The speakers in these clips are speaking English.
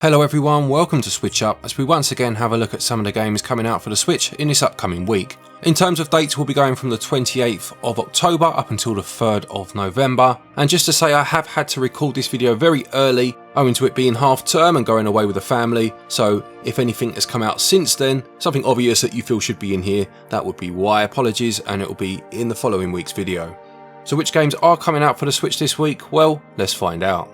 Hello everyone, welcome to SwitchUp as we once again have a look at some of the games coming out for the Switch in this upcoming week. In terms of dates, we'll be going from the 28th of October up until the 3rd of November. And just to say, I have had to record this video very early owing to it being half term and going away with the family. So if anything has come out since then, something obvious that you feel should be in here, that would be why. Apologies, and it will be in the following week's video. So which games are coming out for the Switch this week? Well, let's find out.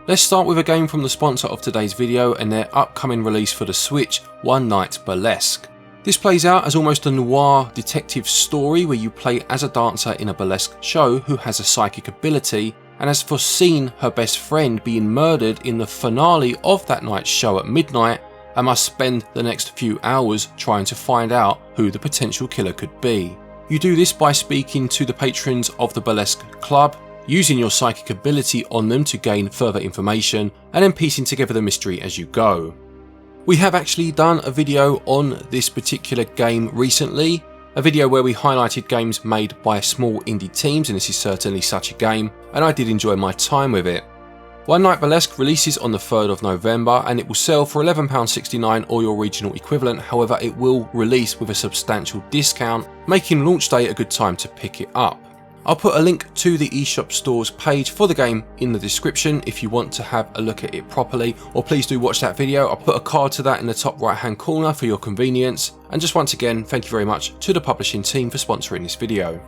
Let's start with a game from the sponsor of today's video and their upcoming release for the Switch, One Night Burlesque. This plays out as almost a noir detective story where you play as a dancer in a burlesque show who has a psychic ability and has foreseen her best friend being murdered in the finale of that night's show at midnight and must spend the next few hours trying to find out who the potential killer could be. You do this by speaking to the patrons of the burlesque club, using your psychic ability on them to gain further information, and then piecing together the mystery as you go. We have actually done a video on this particular game recently, a video where we highlighted games made by small indie teams, and this is certainly such a game, and I did enjoy my time with it. One Night Burlesque releases on the 3rd of November and it will sell for £11.69 or your regional equivalent. However, it will release with a substantial discount, making launch day a good time to pick it up. I'll put a link to the eShop Store's page for the game in the description if you want to have a look at it properly, or please do watch that video. I'll put a card to that in the top right hand corner for your convenience. And just once again, thank you very much to the publishing team for sponsoring this video.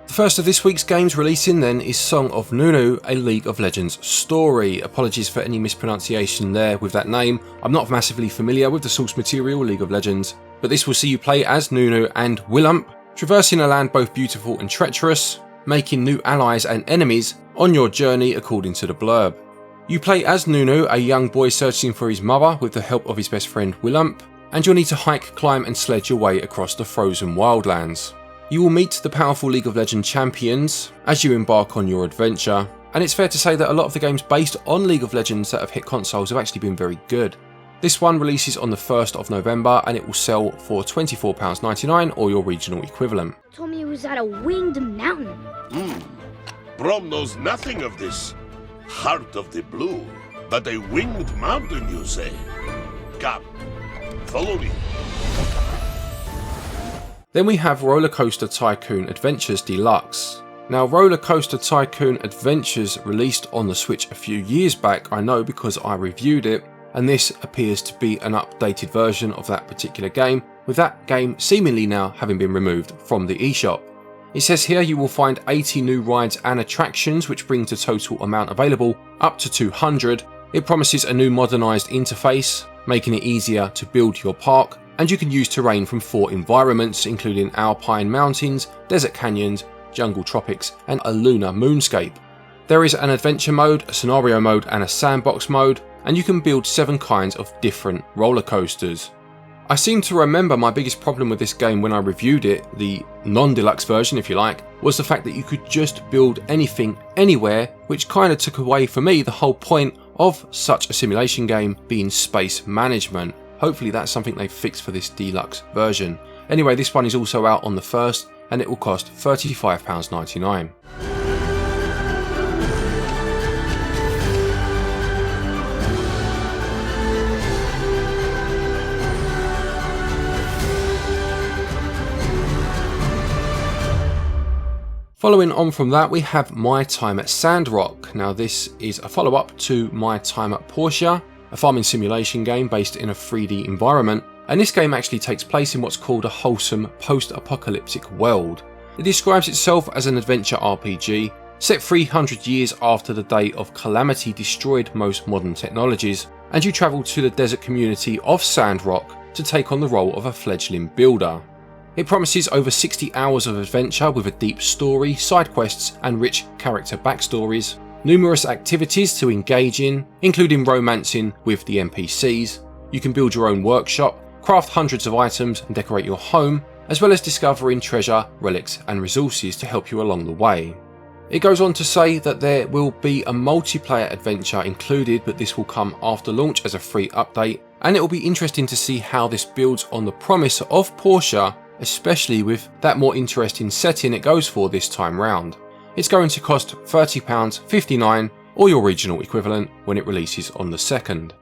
The first of this week's games releasing then is Song of Nunu, a League of Legends story. Apologies for any mispronunciation there with that name. I'm not massively familiar with the source material League of Legends, but this will see you play as Nunu and Willump, traversing a land both beautiful and treacherous, making new allies and enemies on your journey according to the blurb. You play as Nunu, a young boy searching for his mother with the help of his best friend Willump, and you'll need to hike, climb and sledge your way across the frozen wildlands. You will meet the powerful League of Legends champions as you embark on your adventure, and it's fair to say that a lot of the games based on League of Legends that have hit consoles have actually been very good. This one releases on the 1st of November and it will sell for £24.99 or your regional equivalent. Told me it was at a winged mountain. Brom knows nothing of this. Heart of the Blue. But a winged mountain, you say? Come, follow me. Then we have Roller Coaster Tycoon Adventures Deluxe. Now, Roller Coaster Tycoon Adventures released on the Switch a few years back, I know because I reviewed it, and this appears to be an updated version of that particular game, with that game seemingly now having been removed from the eShop. It says here you will find 80 new rides and attractions, which brings the total amount available up to 200. It promises a new modernised interface, making it easier to build your park, and you can use terrain from 4 environments, including alpine mountains, desert canyons, jungle tropics, and a lunar moonscape. There is an adventure mode, a scenario mode, and a sandbox mode, and you can build 7 kinds of different roller coasters. I seem to remember my biggest problem with this game when I reviewed it, the non-deluxe version if you like, was the fact that you could just build anything, anywhere, which kind of took away for me the whole point of such a simulation game being space management. Hopefully that's something they've fixed for this deluxe version. Anyway, this one is also out on the 1st and it will cost £35.99. Following on from that, we have My Time at Sandrock. Now this is a follow-up to My Time at Portia, a farming simulation game based in a 3D environment, and this game actually takes place in what's called a wholesome post-apocalyptic world. It describes itself as an adventure RPG, set 300 years after the day of calamity destroyed most modern technologies, and you travel to the desert community of Sandrock to take on the role of a fledgling builder. It promises over 60 hours of adventure with a deep story, side quests and rich character backstories, numerous activities to engage in, including romancing with the NPCs. You can build your own workshop, craft hundreds of items and decorate your home, as well as discovering treasure, relics and resources to help you along the way. It goes on to say that there will be a multiplayer adventure included, but this will come after launch as a free update, and it will be interesting to see how this builds on the promise of Portia, especially with that more interesting setting it goes for this time round. it's going to cost £30.59 or your regional equivalent when it releases on the 2nd.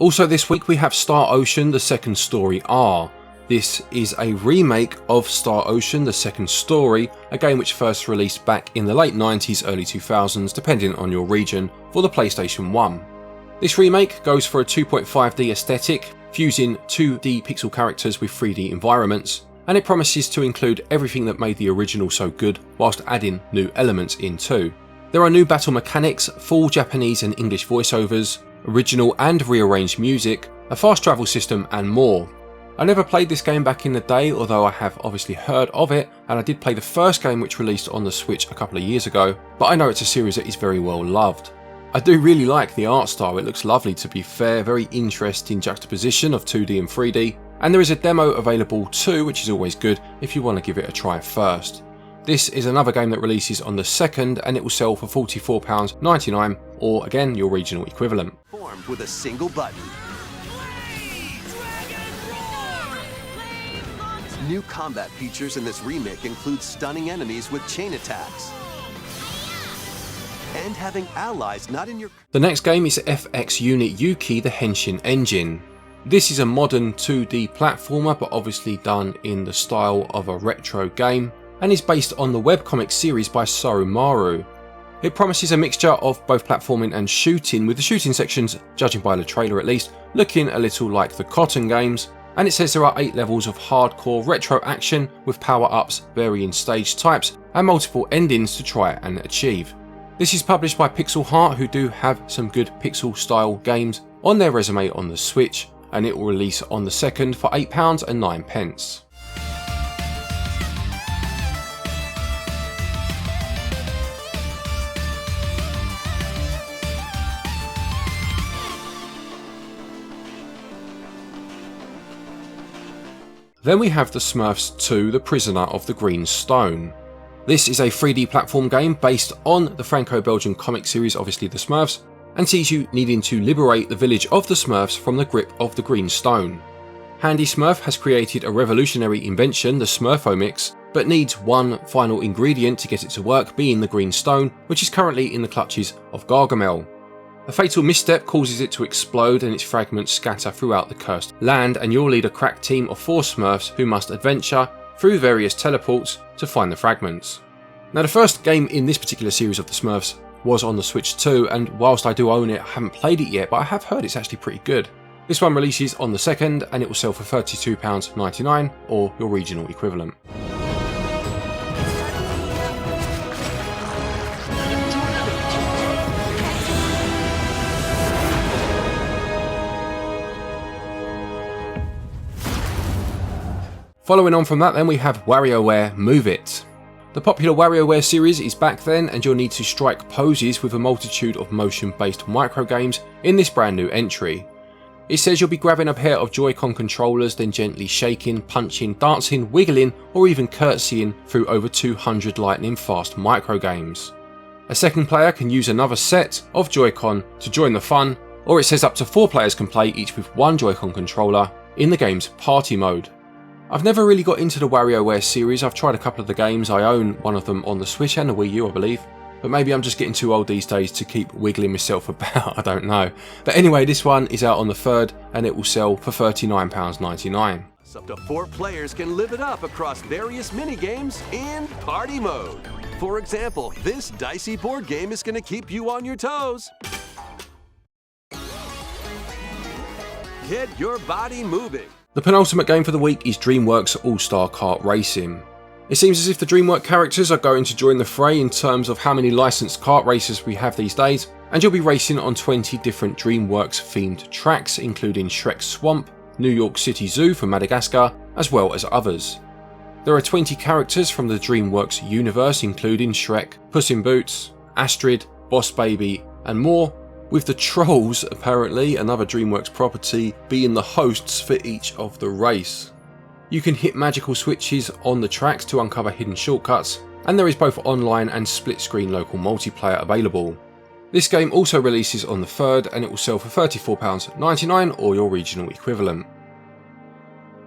Also this week we have Star Ocean The Second Story R. This is a remake of Star Ocean The Second Story, a game which first released back in the late 90s, early 2000s, depending on your region, for the PlayStation 1. This remake goes for a 2.5D aesthetic, fusing 2D pixel characters with 3D environments, and it promises to include everything that made the original so good, whilst adding new elements in too. There are new battle mechanics, full Japanese and English voiceovers, original and rearranged music, a fast travel system and more. I never played this game back in the day, although I have obviously heard of it, and I did play the first game which released on the Switch a couple of years ago, but I know it's a series that is very well loved. I do really like the art style, it looks lovely to be fair, very interesting juxtaposition of 2D and 3D, and there is a demo available too, which is always good if you want to give it a try first. This is another game that releases on the 2nd and it will sell for £44.99 or again your regional equivalent. Formed with a single button. New combat features in this remake include stunning enemies with chain attacks and having allies not in your... The next game is FX Unit Yuki The Henshin Engine. This is a modern 2D platformer but obviously done in the style of a retro game, and is based on the webcomic series by Sarumaru. It promises a mixture of both platforming and shooting, with the shooting sections, judging by the trailer at least, looking a little like the Cotton games, and it says there are 8 levels of hardcore retro action with power-ups, varying stage types, and multiple endings to try and achieve. This is published by Pixel Heart, who do have some good pixel style games on their resume on the Switch, and it will release on the 2nd for £8.09. Then we have the Smurfs 2 The Prisoner of the Green Stone. This is a 3D platform game based on the Franco-Belgian comic series, obviously the Smurfs, and sees you needing to liberate the village of the Smurfs from the grip of the Green Stone. Handy Smurf has created a revolutionary invention, the Smurfomix, but needs one final ingredient to get it to work, being the Green Stone, which is currently in the clutches of Gargamel. A fatal misstep causes it to explode and its fragments scatter throughout the cursed land, and you'll lead a crack team of 4 Smurfs who must adventure through various teleports to find the fragments. Now the first game in this particular series of the Smurfs was on the Switch 2, and whilst I do own it, I haven't played it yet, but I have heard it's actually pretty good. This one releases on the 2nd and it will sell for £32.99 or your regional equivalent. Following on from that then we have Warioware Move It. The popular Warioware series is back then, and you'll need to strike poses with a multitude of motion-based microgames in this brand new entry. It says you'll be grabbing a pair of joycon controllers, then gently shaking, punching, dancing, wiggling, or even curtsying through over 200 lightning fast microgames. A second player can use another set of joycon to join the fun, or it says up to 4 players can play each with one joycon controller in the game's party mode. I've never really got into the WarioWare series. I've tried a couple of the games. I own one of them on the Switch and the Wii U, I believe. But maybe I'm just getting too old these days to keep wiggling myself about, I don't know. But anyway, this one is out on the 3rd and it will sell for £39.99. Up to 4 players can live it up across various mini-games in party mode. For example, this dicey board game is going to keep you on your toes. Get your body moving. The penultimate game for the week is Dreamworks All-Star Kart Racing. It seems as if the Dreamworks characters are going to join the fray in terms of how many licensed kart racers we have these days, and you'll be racing on 20 different Dreamworks themed tracks, including Shrek's Swamp, New York City Zoo from Madagascar, as well as others. There are 20 characters from the Dreamworks universe, including Shrek, Puss in Boots, Astrid, Boss Baby, and more, with the Trolls, apparently another Dreamworks property, being the hosts for each of the race. You can hit magical switches on the tracks to uncover hidden shortcuts, and there is both online and split screen local multiplayer available. This game also releases on the 3rd and it will sell for £34.99 or your regional equivalent.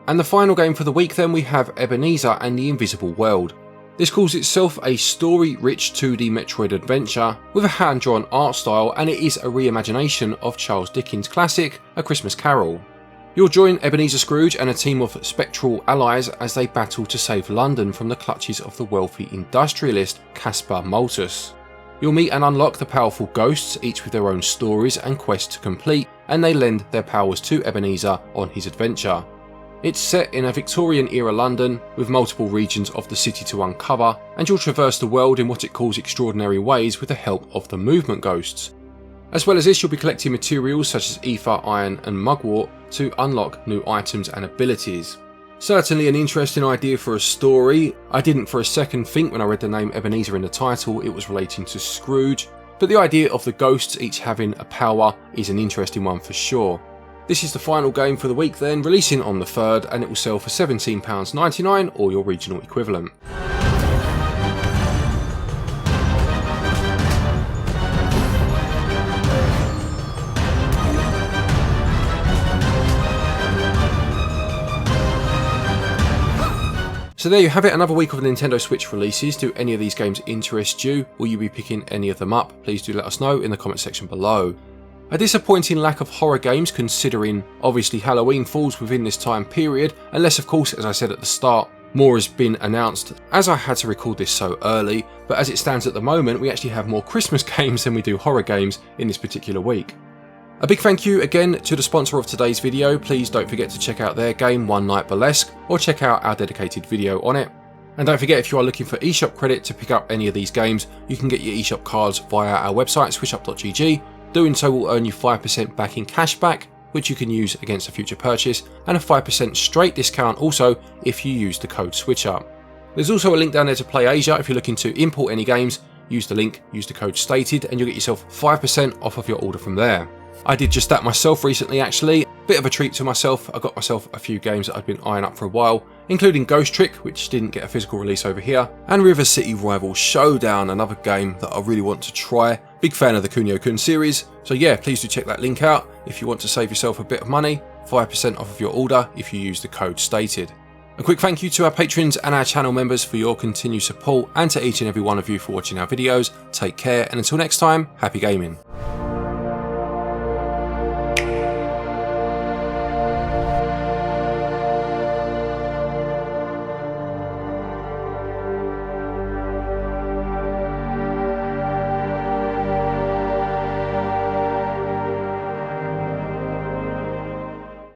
And the final game for the week then, we have Ebenezer and the Invisible World. This calls itself a story-rich 2D Metroid adventure with a hand-drawn art style, and it is a reimagination of Charles Dickens' classic A Christmas Carol. You'll join Ebenezer Scrooge and a team of spectral allies as they battle to save London from the clutches of the wealthy industrialist Caspar Malthus. You'll meet and unlock the powerful ghosts, each with their own stories and quests to complete, and they lend their powers to Ebenezer on his adventure. It's set in a Victorian era London with multiple regions of the city to uncover, and you'll traverse the world in what it calls extraordinary ways with the help of the movement ghosts. As well as this, you'll be collecting materials such as ether, iron and mugwort to unlock new items and abilities. Certainly an interesting idea for a story. I didn't for a second think when I read the name Ebenezer in the title it was relating to Scrooge, but the idea of the ghosts each having a power is an interesting one for sure. This is the final game for the week then, releasing on the 3rd, and it will sell for £17.99 or your regional equivalent. So there you have it, another week of Nintendo Switch releases. Do any of these games interest you? Will you be picking any of them up? Please do let us know in the comment section below. A disappointing lack of horror games, considering obviously Halloween falls within this time period, unless of course, as I said at the start, more has been announced, as I had to record this so early, but as it stands at the moment we actually have more Christmas games than we do horror games in this particular week. A big thank you again to the sponsor of today's video. Please don't forget to check out their game One Night Burlesque, or check out our dedicated video on it. And don't forget, if you are looking for eShop credit to pick up any of these games, you can get your eShop cards via our website switchup.gg. Doing so will earn you 5% back in cashback, which you can use against a future purchase, and a 5% straight discount also if you use the code SwitchUp. There's also a link down there to Play Asia. If you're looking to import any games, use the link, use the code stated, and you'll get yourself 5% off of your order from there. I did just that myself recently actually. Bit of a treat to myself. I got myself a few games that I'd been eyeing up for a while, including Ghost Trick, which didn't get a physical release over here, and River City Rival Showdown, another game that I really want to try. Big fan of the Kunio-kun series, so yeah, please do check that link out if you want to save yourself a bit of money, 5% off of your order if you use the code stated. A quick thank you to our patrons and our channel members for your continued support, and to each and every one of you for watching our videos. Take care, and until next time, happy gaming.